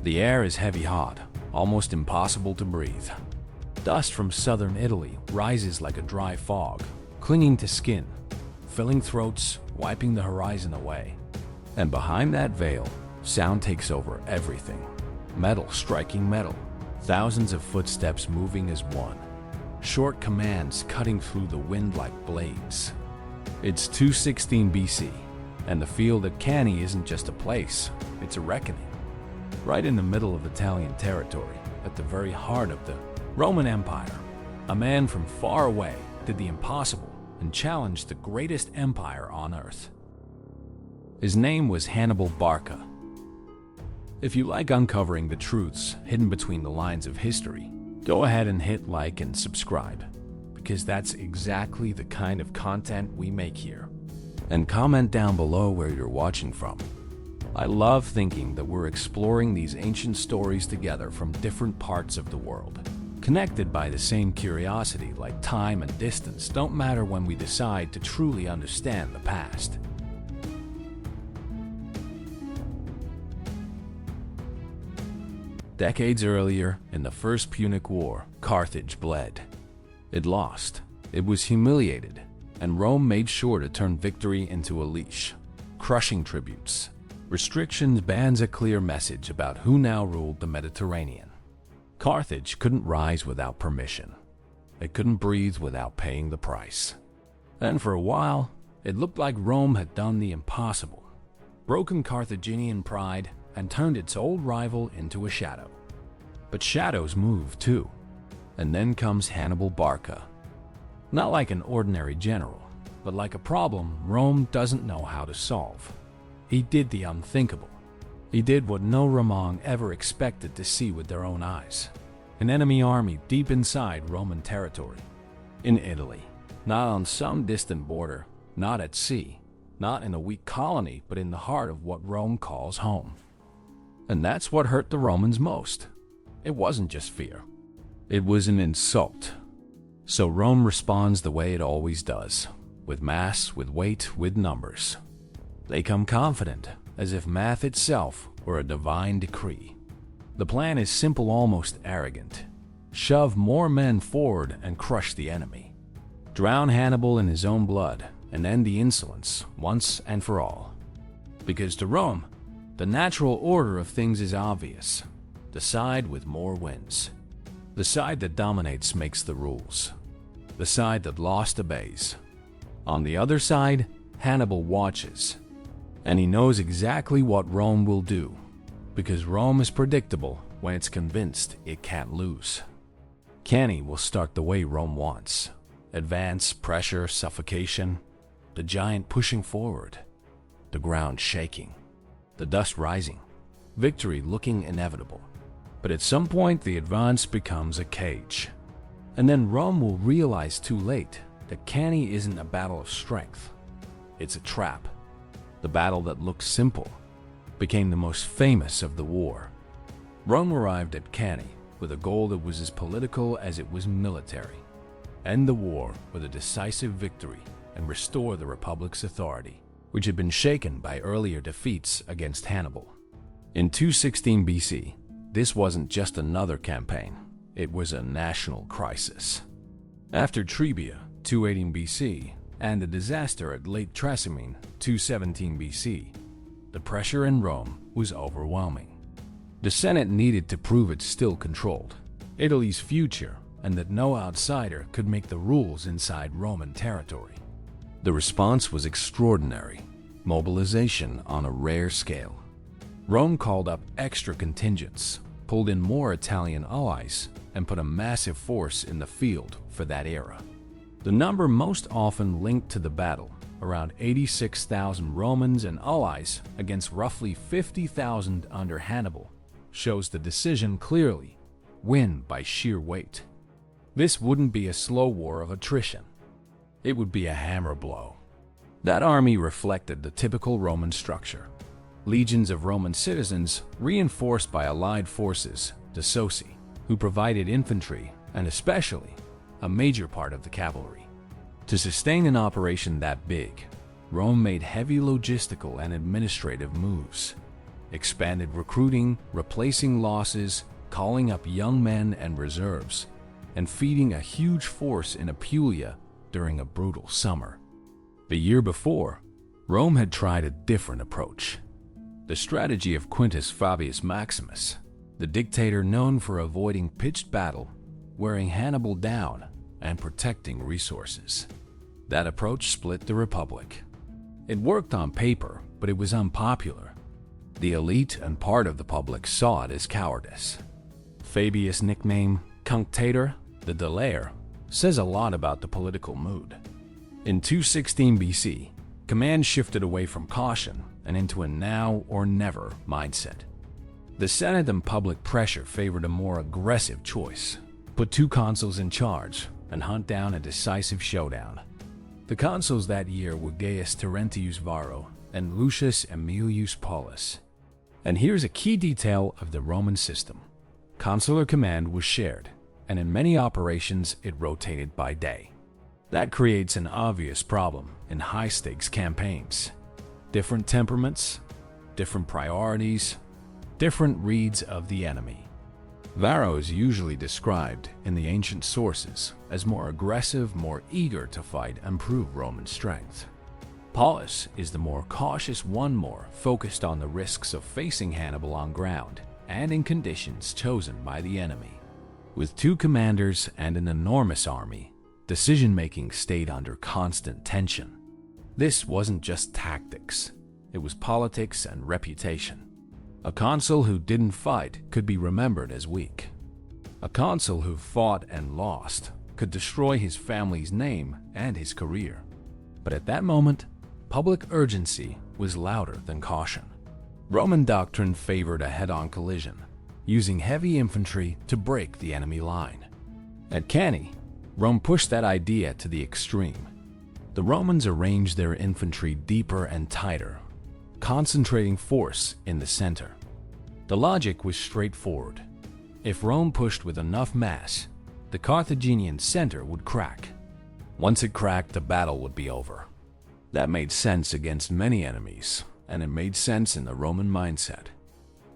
The air is heavy hot, almost impossible to breathe. Dust from southern Italy rises like a dry fog, clinging to skin, filling throats, wiping the horizon away. And behind that veil, sound takes over everything. Metal striking metal, thousands of footsteps moving as one. Short commands cutting through the wind like blades. It's 216 BC, and the field at Cannae isn't just a place, it's a reckoning. Right in the middle of Italian territory, at the very heart of the Roman Empire, a man from far away did the impossible and challenged the greatest empire on earth. His name was Hannibal Barca. If you like uncovering the truths hidden between the lines of history, go ahead and hit like and subscribe, because that's exactly the kind of content we make here. And comment down below where you're watching from. I love thinking that we're exploring these ancient stories together from different parts of the world, connected by the same curiosity like time and distance don't matter when we decide to truly understand the past. Decades earlier, in the First Punic War, Carthage bled. It lost, it was humiliated, and Rome made sure to turn victory into a leash, crushing tributes. Restrictions, bans, a clear message about who now ruled the Mediterranean. Carthage couldn't rise without permission. It couldn't breathe without paying the price. And for a while, it looked like Rome had done the impossible, broken Carthaginian pride, and turned its old rival into a shadow. But shadows move too. And then comes Hannibal Barca. Not like an ordinary general, but like a problem Rome doesn't know how to solve. He did the unthinkable. He did what no Roman ever expected to see with their own eyes. An enemy army deep inside Roman territory. In Italy. Not on some distant border, not at sea, not in a weak colony, but in the heart of what Rome calls home. And that's what hurt the Romans most. It wasn't just fear. It was an insult. So Rome responds the way it always does, with mass, with weight, with numbers. They come confident, as if math itself were a divine decree. The plan is simple, almost arrogant. Shove more men forward and crush the enemy. Drown Hannibal in his own blood and end the insolence once and for all. Because to Rome, the natural order of things is obvious. The side with more wins. The side that dominates makes the rules. The side that lost obeys. On the other side, Hannibal watches. And he knows exactly what Rome will do, because Rome is predictable when it's convinced it can't lose. Cannae will start the way Rome wants. Advance, pressure, suffocation. The giant pushing forward. The ground shaking. The dust rising. Victory looking inevitable. But at some point, the advance becomes a cage. And then Rome will realize too late that Cannae isn't a battle of strength. It's a trap. The battle that looked simple became the most famous of the war. Rome arrived at Cannae with a goal that was as political as it was military. End the war with a decisive victory and restore the Republic's authority, which had been shaken by earlier defeats against Hannibal. In 216 BC, this wasn't just another campaign, it was a national crisis. After Trebia, 218 BC, and the disaster at Lake Trasimene, 217 BC, the pressure in Rome was overwhelming. The Senate needed to prove it still controlled Italy's future and that no outsider could make the rules inside Roman territory. The response was extraordinary, mobilization on a rare scale. Rome called up extra contingents, pulled in more Italian allies, and put a massive force in the field for that era. The number most often linked to the battle, around 86,000 Romans and allies against roughly 50,000 under Hannibal, shows the decision clearly: win by sheer weight. This wouldn't be a slow war of attrition. It would be a hammer blow. That army reflected the typical Roman structure. Legions of Roman citizens reinforced by allied forces, the Socii, who provided infantry and especially a major part of the cavalry. To sustain an operation that big, Rome made heavy logistical and administrative moves. expanded recruiting, replacing losses, calling up young men and reserves, and feeding a huge force in Apulia during a brutal summer. The year before, Rome had tried a different approach. The strategy of Quintus Fabius Maximus, the dictator known for avoiding pitched battle, wearing Hannibal down, and protecting resources. That approach split the Republic. It worked on paper, but it was unpopular. The elite and part of the public saw it as cowardice. Fabius' nickname, Cunctator, the delayer, says a lot about the political mood. In 216 BC, command shifted away from caution and into a now or never mindset. The Senate and public pressure favored a more aggressive choice: put two consuls in charge and hunt down a decisive showdown. The consuls that year were Gaius Terentius Varro and Lucius Aemilius Paulus. And here's a key detail of the Roman system. Consular command was shared, and in many operations it rotated by day. That creates an obvious problem in high-stakes campaigns. Different temperaments, different priorities, different reads of the enemy. Varro is usually described in the ancient sources as more aggressive, more eager to fight and prove Roman strength. Paulus is the more cautious one, more focused on the risks of facing Hannibal on ground and in conditions chosen by the enemy. With two commanders and an enormous army, decision-making stayed under constant tension. This wasn't just tactics, it was politics and reputation. A consul who didn't fight could be remembered as weak. A consul who fought and lost could destroy his family's name and his career. But at that moment, public urgency was louder than caution. Roman doctrine favored a head-on collision, using heavy infantry to break the enemy line. At Cannae, Rome pushed that idea to the extreme. The Romans arranged their infantry deeper and tighter, concentrating force in the center. The logic was straightforward. If Rome pushed with enough mass, the Carthaginian center would crack. Once it cracked, the battle would be over. That made sense against many enemies, and it made sense in the Roman mindset.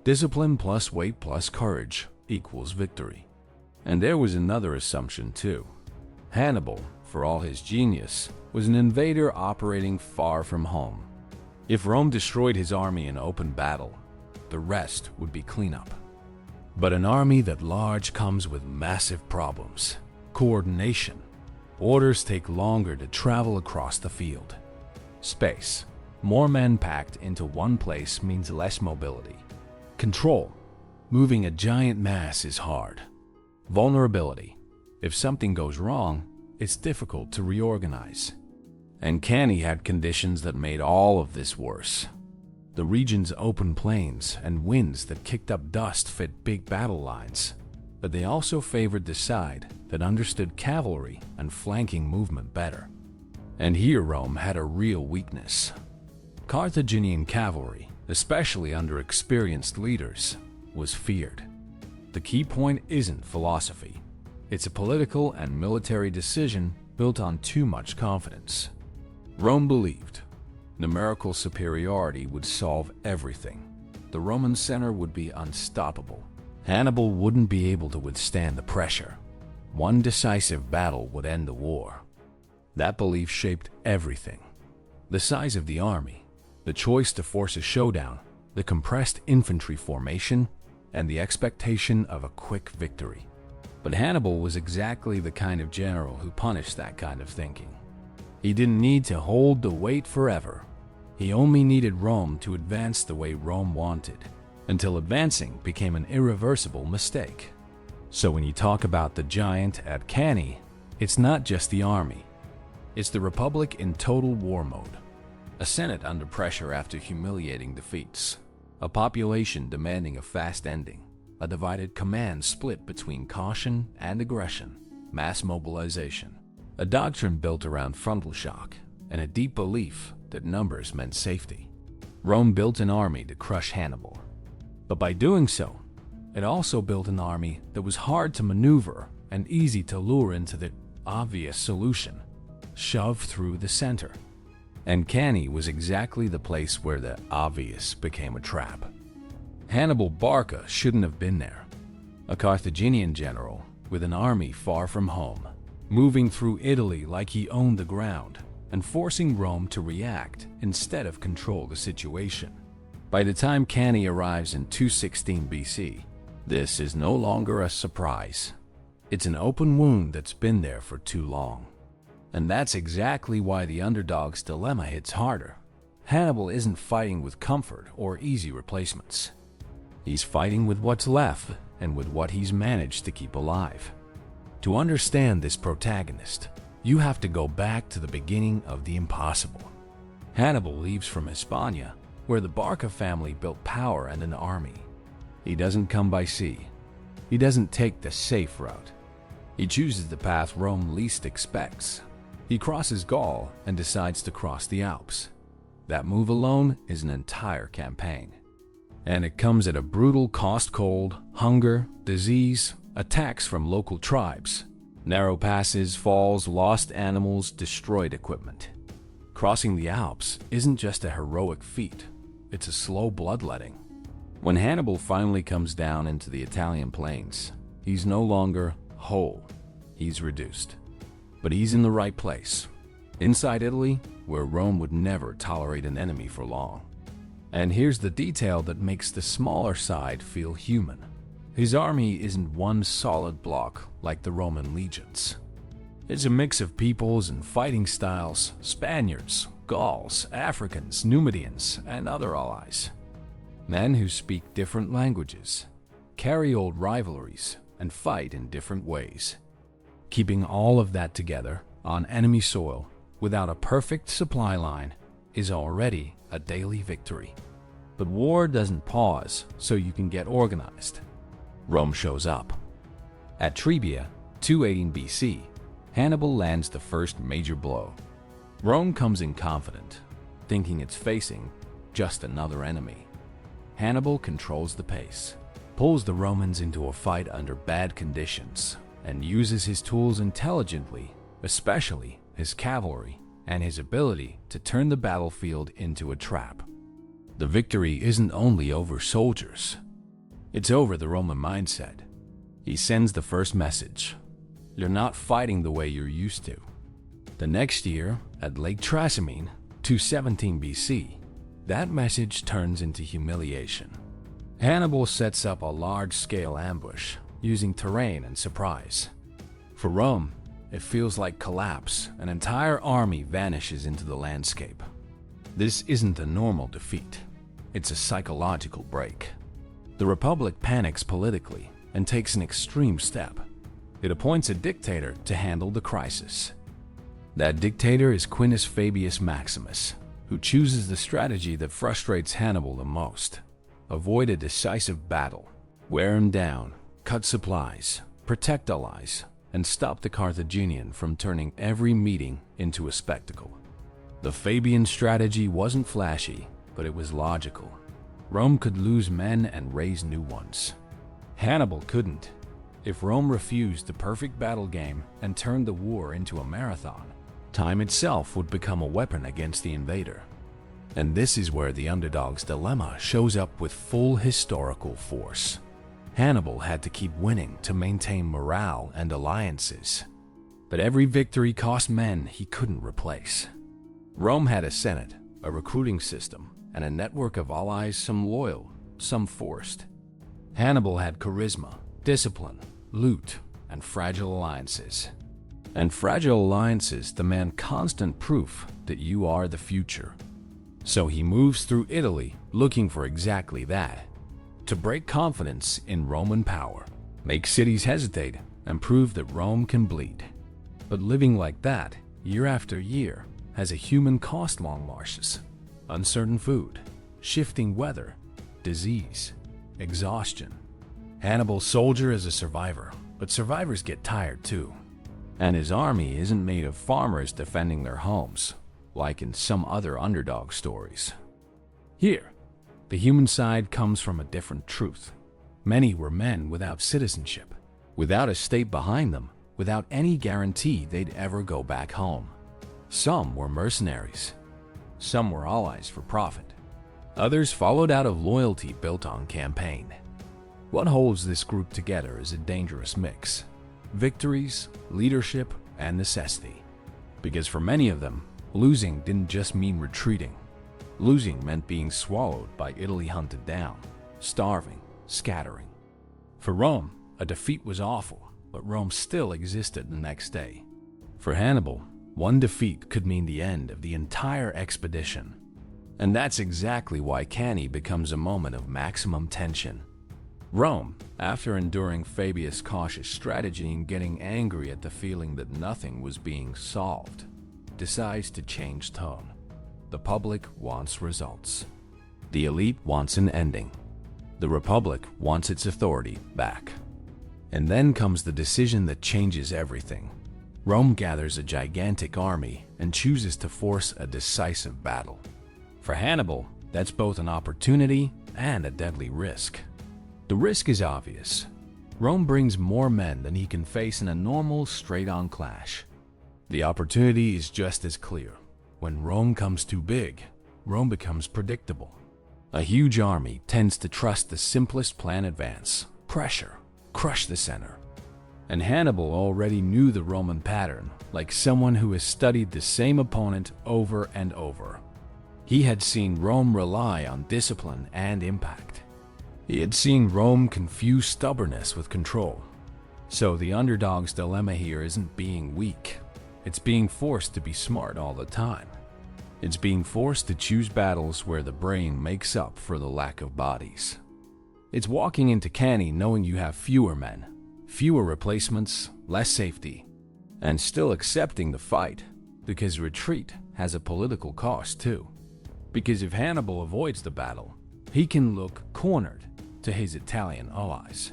Discipline plus weight plus courage equals victory. And there was another assumption too. Hannibal, for all his genius, was an invader operating far from home. If Rome destroyed his army in open battle, the rest would be cleanup. But an army that large comes with massive problems. Coordination. Orders take longer to travel across the field. Space. More men packed into one place means less mobility. Control. Moving a giant mass is hard. Vulnerability. If something goes wrong, it's difficult to reorganize. And Cannae had conditions that made all of this worse. The region's open plains and winds that kicked up dust fit big battle lines, but they also favored the side that understood cavalry and flanking movement better. And here Rome had a real weakness. Carthaginian cavalry, especially under experienced leaders, was feared. The key point isn't philosophy. It's a political and military decision built on too much confidence. Rome believed numerical superiority would solve everything. The Roman center would be unstoppable. Hannibal wouldn't be able to withstand the pressure. One decisive battle would end the war. That belief shaped everything. The size of the army, the choice to force a showdown, the compressed infantry formation, and the expectation of a quick victory. But Hannibal was exactly the kind of general who punished that kind of thinking. He didn't need to hold the weight forever. He only needed Rome to advance the way Rome wanted, until advancing became an irreversible mistake. So when you talk about the giant at Cannae, it's not just the army. It's the Republic in total war mode. A Senate under pressure after humiliating defeats. A population demanding a fast ending. A divided command split between caution and aggression. Mass mobilization. A doctrine built around frontal shock, and a deep belief that numbers meant safety. Rome built an army to crush Hannibal. But by doing so, it also built an army that was hard to maneuver and easy to lure into the obvious solution: shove through the center. And Cannae was exactly the place where the obvious became a trap. Hannibal Barca shouldn't have been there. A Carthaginian general with an army far from home, moving through Italy like he owned the ground and forcing Rome to react instead of control the situation. By the time Cannae arrives in 216 BC, this is no longer a surprise. It's an open wound that's been there for too long. And that's exactly why the underdog's dilemma hits harder. Hannibal isn't fighting with comfort or easy replacements. He's fighting with what's left and with what he's managed to keep alive. To understand this protagonist, you have to go back to the beginning of the impossible. Hannibal leaves from Hispania, where the Barca family built power and an army. He doesn't come by sea. He doesn't take the safe route. He chooses the path Rome least expects. He crosses Gaul and decides to cross the Alps. That move alone is an entire campaign. And it comes at a brutal cost: cold, hunger, disease, attacks from local tribes, narrow passes, falls, lost animals, destroyed equipment. Crossing the Alps isn't just a heroic feat, it's a slow bloodletting. When Hannibal finally comes down into the Italian plains, he's no longer whole, he's reduced. But he's in the right place, inside Italy, where Rome would never tolerate an enemy for long. And here's the detail that makes the smaller side feel human. His army isn't one solid block like the Roman legions. It's a mix of peoples and fighting styles: Spaniards, Gauls, Africans, Numidians, and other allies. Men who speak different languages, carry old rivalries, and fight in different ways. Keeping all of that together on enemy soil without a perfect supply line is already a daily victory. But war doesn't pause so you can get organized. Rome shows up. At Trebia, 218 BC, Hannibal lands the first major blow. Rome comes in confident, thinking it's facing just another enemy. Hannibal controls the pace, pulls the Romans into a fight under bad conditions, and uses his tools intelligently, especially his cavalry and his ability to turn the battlefield into a trap. The victory isn't only over soldiers, it's over the Roman mindset. He sends the first message: you're not fighting the way you're used to. The next year, at Lake Trasimene, 217 BC, that message turns into humiliation. Hannibal sets up a large-scale ambush, using terrain and surprise. For Rome, it feels like collapse. An entire army vanishes into the landscape. This isn't a normal defeat. It's a psychological break. The Republic panics politically and takes an extreme step. It appoints a dictator to handle the crisis. That dictator is Quintus Fabius Maximus, who chooses the strategy that frustrates Hannibal the most. Avoid a decisive battle, wear him down, cut supplies, protect allies, and stop the Carthaginian from turning every meeting into a spectacle. The Fabian strategy wasn't flashy, but it was logical. Rome could lose men and raise new ones. Hannibal couldn't. If Rome refused the perfect battle game and turned the war into a marathon, time itself would become a weapon against the invader. And this is where the underdog's dilemma shows up with full historical force. Hannibal had to keep winning to maintain morale and alliances. But every victory cost men he couldn't replace. Rome had a senate, a recruiting system, and a network of allies, some loyal, some forced. Hannibal had charisma, discipline, loot, and fragile alliances. And fragile alliances demand constant proof that you are the future. So he moves through Italy looking for exactly that: to break confidence in Roman power, make cities hesitate, and prove that Rome can bleed. But living like that, year after year, has a human cost: long marches, uncertain food, shifting weather, disease, exhaustion. Hannibal's soldier is a survivor, but survivors get tired too. And his army isn't made of farmers defending their homes, like in some other underdog stories. Here, the human side comes from a different truth. Many were men without citizenship, without a state behind them, without any guarantee they'd ever go back home. Some were mercenaries. Some were allies for profit. Others followed out of loyalty built on campaign. What holds this group together is a dangerous mix: victories, leadership, and necessity. Because for many of them, losing didn't just mean retreating. Losing meant being swallowed by Italy, hunted down, starving, scattering. For Rome, a defeat was awful, but Rome still existed the next day. For Hannibal, one defeat could mean the end of the entire expedition. And that's exactly why Cannae becomes a moment of maximum tension. Rome, after enduring Fabius' cautious strategy and getting angry at the feeling that nothing was being solved, decides to change tone. The public wants results. The elite wants an ending. The Republic wants its authority back. And then comes the decision that changes everything. Rome gathers a gigantic army and chooses to force a decisive battle. For Hannibal, that's both an opportunity and a deadly risk. The risk is obvious. Rome brings more men than he can face in a normal, straight-on clash. The opportunity is just as clear. When Rome comes too big, Rome becomes predictable. A huge army tends to trust the simplest plan: advance, pressure, crush the center. And Hannibal already knew the Roman pattern, like someone who has studied the same opponent over and over. He had seen Rome rely on discipline and impact. He had seen Rome confuse stubbornness with control. So the underdog's dilemma here isn't being weak. It's being forced to be smart all the time. It's being forced to choose battles where the brain makes up for the lack of bodies. It's walking into Cannae knowing you have fewer men, fewer replacements, less safety, and still accepting the fight, because retreat has a political cost too. Because if Hannibal avoids the battle, he can look cornered to his Italian allies.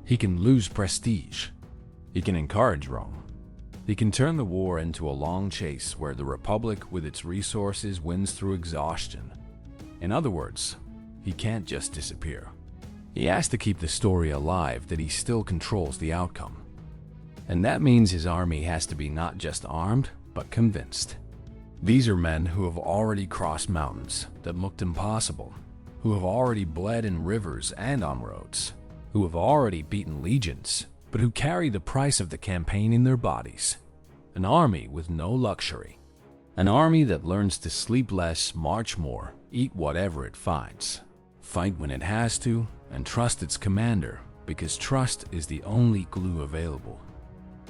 He can lose prestige. He can encourage Rome. He can turn the war into a long chase where the Republic with its resources wins through exhaustion. In other words, he can't just disappear. He has to keep the story alive that he still controls the outcome. And that means his army has to be not just armed, but convinced. These are men who have already crossed mountains that looked impossible, who have already bled in rivers and on roads, who have already beaten legions, but who carry the price of the campaign in their bodies. An army with no luxury. An army that learns to sleep less, march more, eat whatever it finds, fight when it has to, and trust its commander, because trust is the only glue available.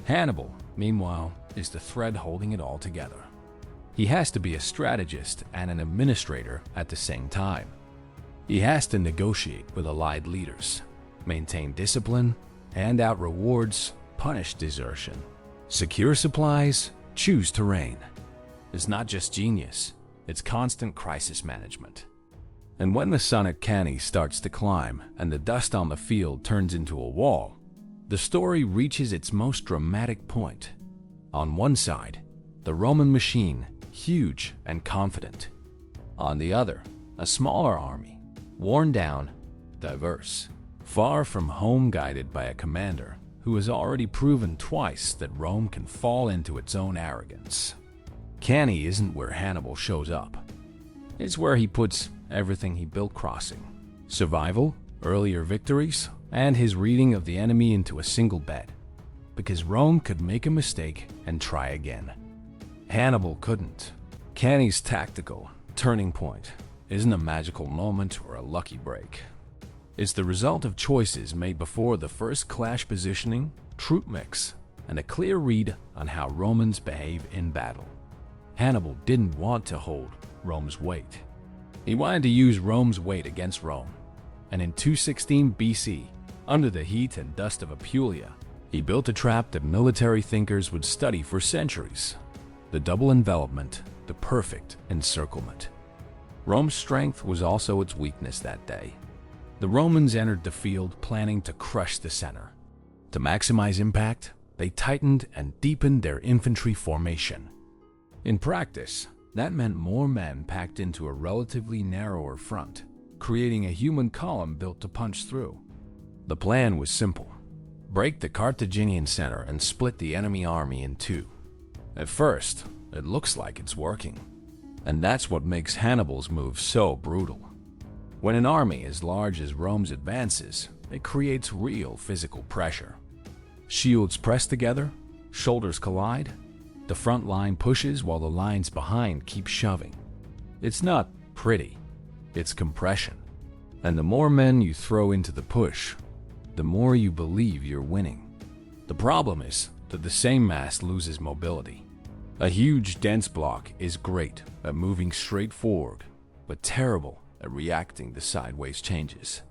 Hannibal, meanwhile, is the thread holding it all together. He has to be a strategist and an administrator at the same time. He has to negotiate with allied leaders, maintain discipline, hand out rewards, punish desertion, secure supplies, choose terrain. It's not just genius, it's constant crisis management. And when the sun at Cannae starts to climb and the dust on the field turns into a wall, the story reaches its most dramatic point. On one side, the Roman machine, huge and confident. On the other, a smaller army, worn down, diverse, far from home, guided by a commander who has already proven twice that Rome can fall into its own arrogance. Cannae isn't where Hannibal shows up. It's where he puts everything he built crossing: survival, earlier victories, and his reading of the enemy into a single bed. Because Rome could make a mistake and try again. Hannibal couldn't. Cannae's tactical turning point isn't a magical moment or a lucky break. It's the result of choices made before the first clash: positioning, troop mix, and a clear read on how Romans behave in battle. Hannibal didn't want to hold Rome's weight. He wanted to use Rome's weight against Rome. And in 216 BC, under the heat and dust of Apulia, he built a trap that military thinkers would study for centuries: the double envelopment, the perfect encirclement. Rome's strength was also its weakness that day. The Romans entered the field planning to crush the center. To maximize impact, they tightened and deepened their infantry formation. In practice, that meant more men packed into a relatively narrower front, creating a human column built to punch through. The plan was simple: break the Carthaginian center and split the enemy army in two. At first, it looks like it's working. And that's what makes Hannibal's move so brutal. When an army as large as Rome's advances, it creates real physical pressure. Shields press together, shoulders collide, the front line pushes while the lines behind keep shoving. It's not pretty, it's compression. And the more men you throw into the push, the more you believe you're winning. The problem is that the same mass loses mobility. A huge, dense block is great at moving straight forward, but terrible at reacting to sideways changes.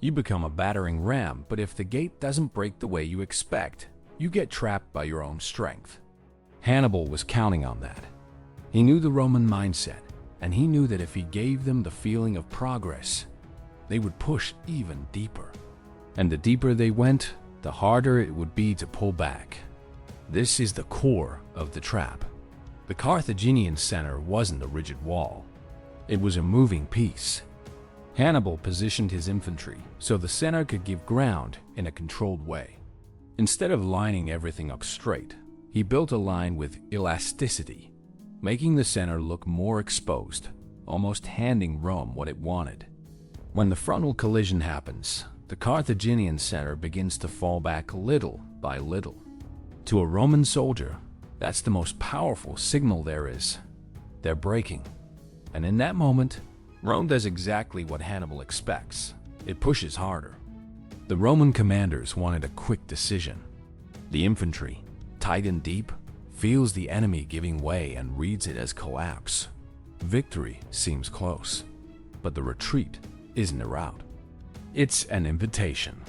You become a battering ram, but if the gate doesn't break the way you expect, you get trapped by your own strength. Hannibal was counting on that. He knew the Roman mindset, and he knew that if he gave them the feeling of progress, they would push even deeper. And the deeper they went, the harder it would be to pull back. This is the core of the trap. The Carthaginian center wasn't a rigid wall. It was a moving piece. Hannibal positioned his infantry so the center could give ground in a controlled way. Instead of lining everything up straight, he built a line with elasticity, making the center look more exposed, almost handing Rome what it wanted. When the frontal collision happens, the Carthaginian center begins to fall back little by little. To a Roman soldier, that's the most powerful signal there is. They're breaking. And in that moment, Rome does exactly what Hannibal expects. It pushes harder. The Roman commanders wanted a quick decision. The infantry, tight and deep, feels the enemy giving way and reads it as collapse. Victory seems close, but the retreat isn't a rout. It's an invitation.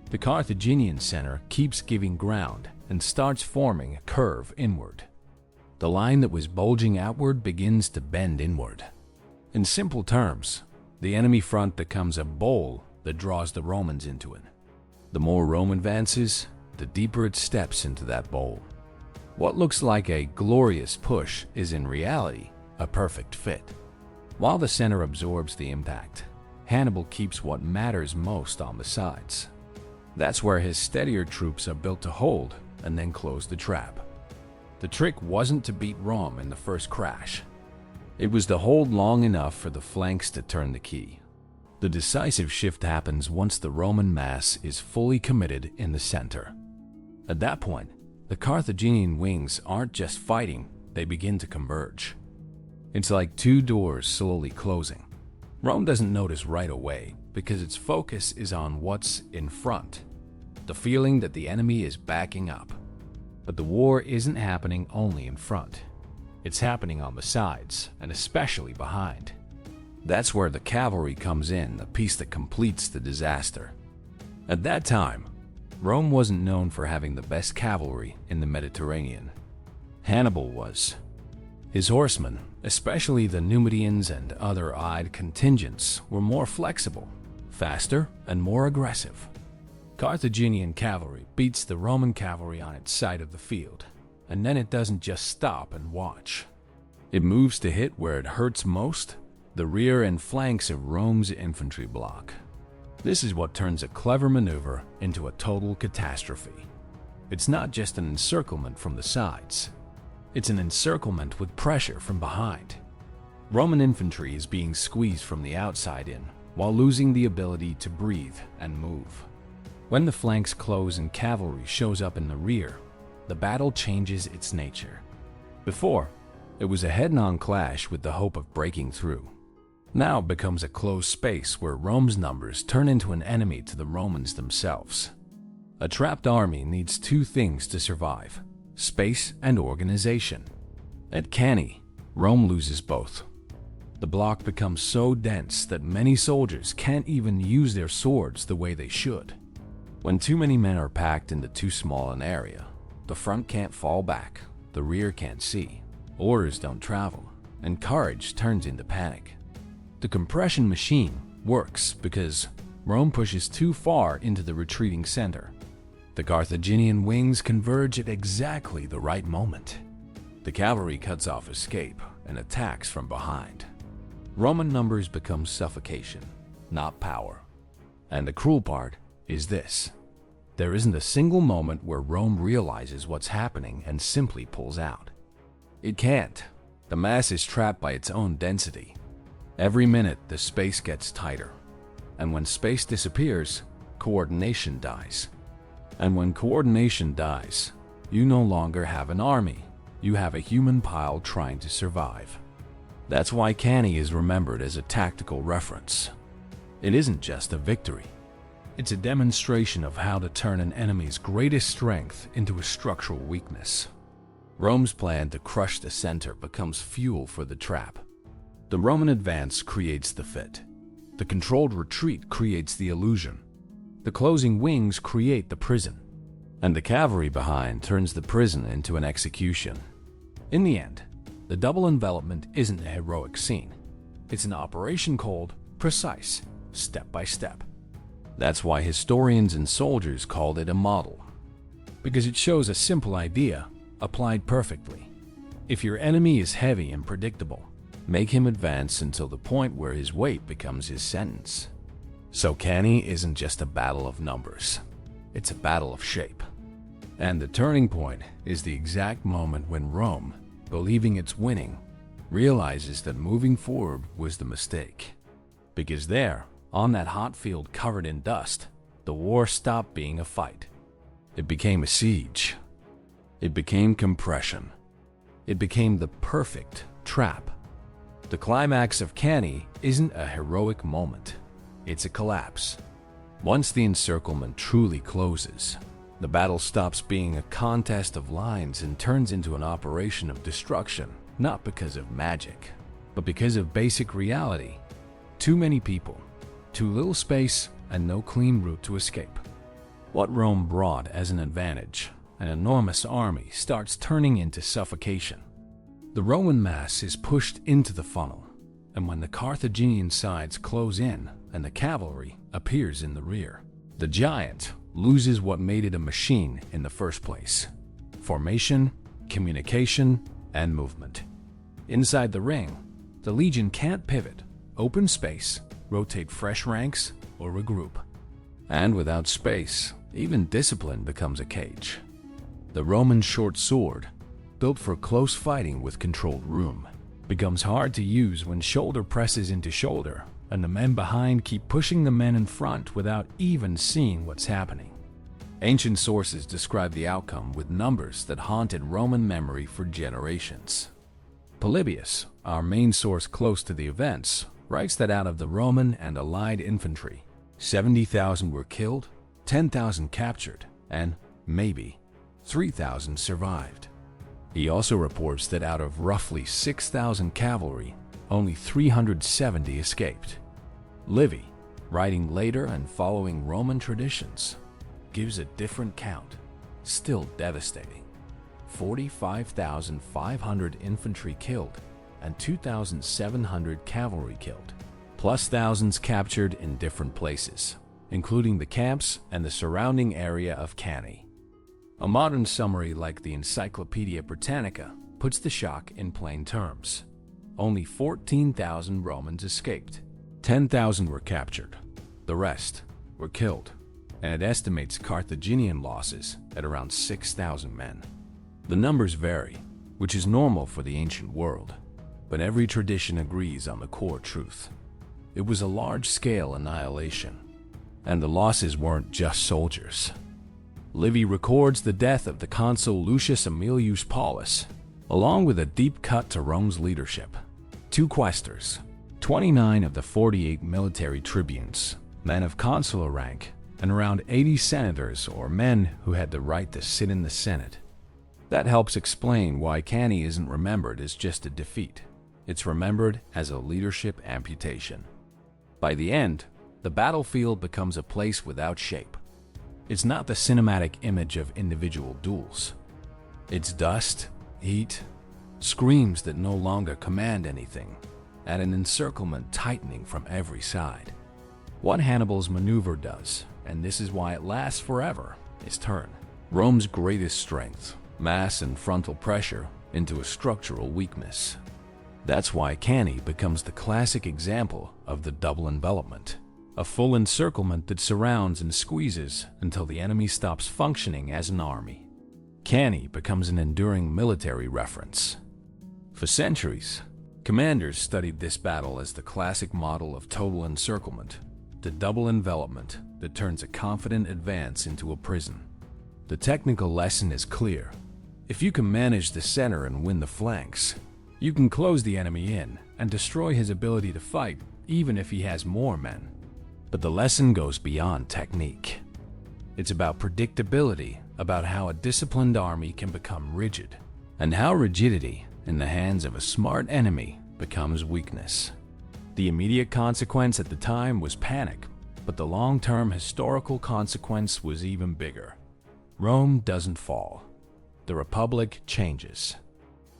The Carthaginian center keeps giving ground and starts forming a curve inward. The line that was bulging outward begins to bend inward. In simple terms, the enemy front becomes a bowl that draws the Romans into it. The more Rome advances, the deeper it steps into that bowl. What looks like a glorious push is in reality a perfect fit. While the center absorbs the impact, Hannibal keeps what matters most on the sides. That's where his steadier troops are built to hold and then close the trap. The trick wasn't to beat Rome in the first crash. It was to hold long enough for the flanks to turn the key. The decisive shift happens once the Roman mass is fully committed in the center. At that point, the Carthaginian wings aren't just fighting, they begin to converge. It's like two doors slowly closing. Rome doesn't notice right away because its focus is on what's in front, the feeling that the enemy is backing up. But the war isn't happening only in front. It's happening on the sides, and especially behind. That's where the cavalry comes in, the piece that completes the disaster. At that time, Rome wasn't known for having the best cavalry in the Mediterranean. Hannibal was. His horsemen, especially the Numidians and other Aed contingents, were more flexible, faster, and more aggressive. Carthaginian cavalry beats the Roman cavalry on its side of the field, and then it doesn't just stop and watch. It moves to hit where it hurts most, the rear and flanks of Rome's infantry block. This is what turns a clever maneuver into a total catastrophe. It's not just an encirclement from the sides. It's an encirclement with pressure from behind. Roman infantry is being squeezed from the outside in, while losing the ability to breathe and move. When the flanks close and cavalry shows up in the rear, the battle changes its nature. Before, it was a head-on clash with the hope of breaking through. Now it becomes a closed space where Rome's numbers turn into an enemy to the Romans themselves. A trapped army needs two things to survive: space and organization. At Cannae, Rome loses both. The block becomes so dense that many soldiers can't even use their swords the way they should. When too many men are packed into too small an area, the front can't fall back, the rear can't see, orders don't travel, and courage turns into panic. The compression machine works because Rome pushes too far into the retreating center. The Carthaginian wings converge at exactly the right moment. The cavalry cuts off escape and attacks from behind. Roman numbers become suffocation, not power. And the cruel part is this: there isn't a single moment where Rome realizes what's happening and simply pulls out. It can't. The mass is trapped by its own density. Every minute, the space gets tighter. And when space disappears, coordination dies. And when coordination dies, you no longer have an army. You have a human pile trying to survive. That's why Cannae is remembered as a tactical reference. It isn't just a victory. It's a demonstration of how to turn an enemy's greatest strength into a structural weakness. Rome's plan to crush the center becomes fuel for the trap. The Roman advance creates the fit. The controlled retreat creates the illusion. The closing wings create the prison. And the cavalry behind turns the prison into an execution. In the end, the double envelopment isn't a heroic scene. It's an operation called precise, step by step. That's why historians and soldiers called it a model. Because it shows a simple idea applied perfectly. If your enemy is heavy and predictable, make him advance until the point where his weight becomes his sentence. So Cannae isn't just a battle of numbers. It's a battle of shape. And the turning point is the exact moment when Rome, believing it's winning, realizes that moving forward was the mistake. Because there, on that hot field covered in dust, the war stopped being a fight. It became a siege. It became compression. It became the perfect trap. The climax of Cannae isn't a heroic moment. It's a collapse. Once the encirclement truly closes, the battle stops being a contest of lines and turns into an operation of destruction, not because of magic, but because of basic reality. Too many people, too little space, and no clean route to escape. What Rome brought as an advantage, an enormous army, starts turning into suffocation. The Roman mass is pushed into the funnel, and when the Carthaginian sides close in and the cavalry appears in the rear, the giant loses what made it a machine in the first place: formation, communication, and movement. Inside the ring, the legion can't pivot, open space, rotate fresh ranks, or regroup. And without space, even discipline becomes a cage. The Roman short sword, built for close fighting with controlled room, becomes hard to use when shoulder presses into shoulder and the men behind keep pushing the men in front without even seeing what's happening. Ancient sources describe the outcome with numbers that haunted Roman memory for generations. Polybius, our main source close to the events, writes that out of the Roman and allied infantry, 70,000 were killed, 10,000 captured, and, maybe, 3,000 survived. He also reports that out of roughly 6,000 cavalry, only 370 escaped. Livy, writing later and following Roman traditions, gives a different count, still devastating: 45,500 infantry killed and 2,700 cavalry killed, plus thousands captured in different places, including the camps and the surrounding area of Cannae. A modern summary like the Encyclopedia Britannica puts the shock in plain terms. Only 14,000 Romans escaped. 10,000 were captured. The rest were killed, and it estimates Carthaginian losses at around 6,000 men. The numbers vary, which is normal for the ancient world, but every tradition agrees on the core truth. It was a large-scale annihilation, and the losses weren't just soldiers. Livy records the death of the consul Lucius Aemilius Paulus, along with a deep cut to Rome's leadership. 2 quaestors, 29 of the 48 military tribunes, men of consular rank, and around 80 senators or men who had the right to sit in the Senate. That helps explain why Cannae isn't remembered as just a defeat. It's remembered as a leadership amputation. By the end, the battlefield becomes a place without shape. It's not the cinematic image of individual duels. It's dust, heat, screams that no longer command anything, and an encirclement tightening from every side. What Hannibal's maneuver does, and this is why it lasts forever, is turn Rome's greatest strength, mass and frontal pressure, into a structural weakness. That's why Cannae becomes the classic example of the double envelopment. A full encirclement that surrounds and squeezes until the enemy stops functioning as an army. Cannae becomes an enduring military reference. For centuries, Commanders studied this battle as the classic model of total encirclement, the double envelopment that turns a confident advance into a prison. The technical lesson is clear. If you can manage the center and win the flanks, you can close the enemy in and destroy his ability to fight, even if he has more men. But the lesson goes beyond technique. It's about predictability, about how a disciplined army can become rigid, and how rigidity in the hands of a smart enemy becomes weakness. The immediate consequence at the time was panic, but the long-term historical consequence was even bigger. Rome doesn't fall. The Republic changes.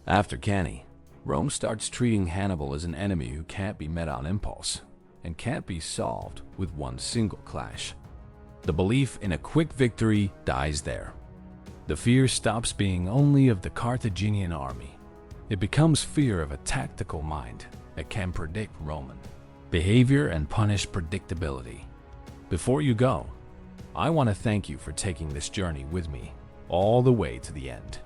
After Cannae, Rome starts treating Hannibal as an enemy who can't be met on impulse and can't be solved with one single clash. The belief in a quick victory dies there. The fear stops being only of the Carthaginian army. It becomes fear of a tactical mind that can predict Roman behavior and punish predictability. Before you go, I want to thank you for taking this journey with me all the way to the end.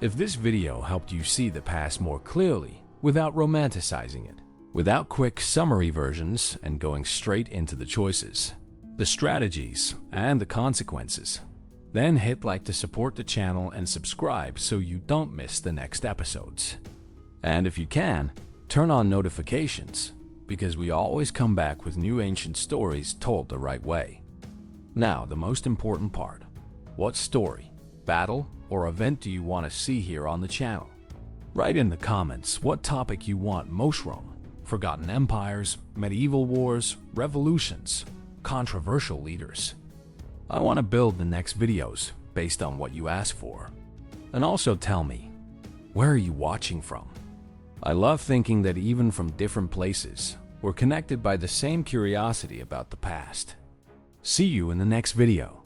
If this video helped you see the past more clearly without romanticizing it, without quick summary versions and going straight into the choices, the strategies, and the consequences, then hit like to support the channel and subscribe so you don't miss the next episodes. And if you can, turn on notifications, because we always come back with new ancient stories told the right way. Now, the most important part. What story, battle, or event do you want to see here on the channel? Write in the comments what topic you want most wrong. Forgotten empires, medieval wars, revolutions, controversial leaders. I want to build the next videos based on what you ask for. And also tell me, where are you watching from? I love thinking that even from different places, we're connected by the same curiosity about the past. See you in the next video.